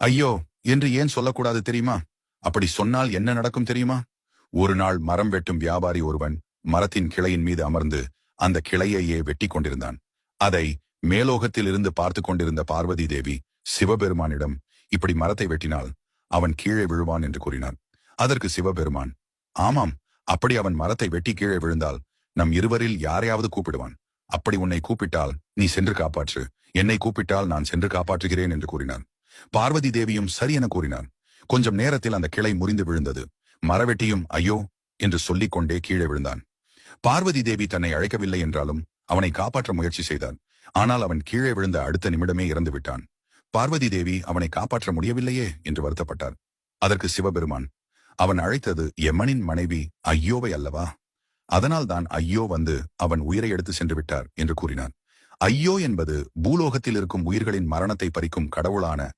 ஐயோ என்று ஏன் சொல்லக்கூடாது தெரியுமா? அப்படி சொன்னால் என்ன நடக்கும் தெரியுமா? ஒரு நாள் மரம் வெட்டும் வியாபாரி ஒருவன் மரத்தின் கிளையின் மீது அமர்ந்து அந்த கிளையையே வெட்டி கொண்டிருந்தான். அதை மேலோகத்தில் இருந்து பார்த்து கொண்டிருந்த பார்வதி தேவி சிவபெருமானிடம், இப்படி மரத்தை வெட்டினால் அவன் கீழே விழுவான் என்று கூறினார். அதற்கு சிவபெருமான், ஆமாம், அப்படி அவன் மரத்தை வெட்டி கீழே விழுந்தால் நம் இருவரில் யாரையாவது கூப்பிடுவான். அப்படி உன்னை கூப்பிட்டால் நீ சென்று காப்பாற்று, என்னை கூப்பிட்டால் நான் சென்று காப்பாற்றுகிறேன் என்று கூறினார். பார்வதி தேவியும் சரி என கூறினார். கொஞ்சம் நேரத்தில் அந்த கிளை முறிந்து விழுந்தது. மரவெட்டியும் ஐயோ என்று சொல்லிக் கொண்டே கீழே விழுந்தான். பார்வதி தேவி தன்னை அழைக்கவில்லை என்றாலும் அவனை காப்பாற்ற முயற்சி செய்தார். ஆனால் அவன் கீழே விழுந்த அடுத்த நிமிடமே இறந்து விட்டான். பார்வதி தேவி அவனை காப்பாற்ற முடியவில்லையே என்று வருத்தப்பட்டார். அதற்கு சிவபெருமான், அவன் அழைத்தது யமனின் மனைவி ஐயோவை அல்லவா? அதனால் தான் ஐயோ வந்து அவன் உயிரை எடுத்து சென்று விட்டார் என்று கூறினார். ஐயோ என்பது பூலோகத்தில் இருக்கும் உயிர்களின் மரணத்தை பறிக்கும் கடவுளான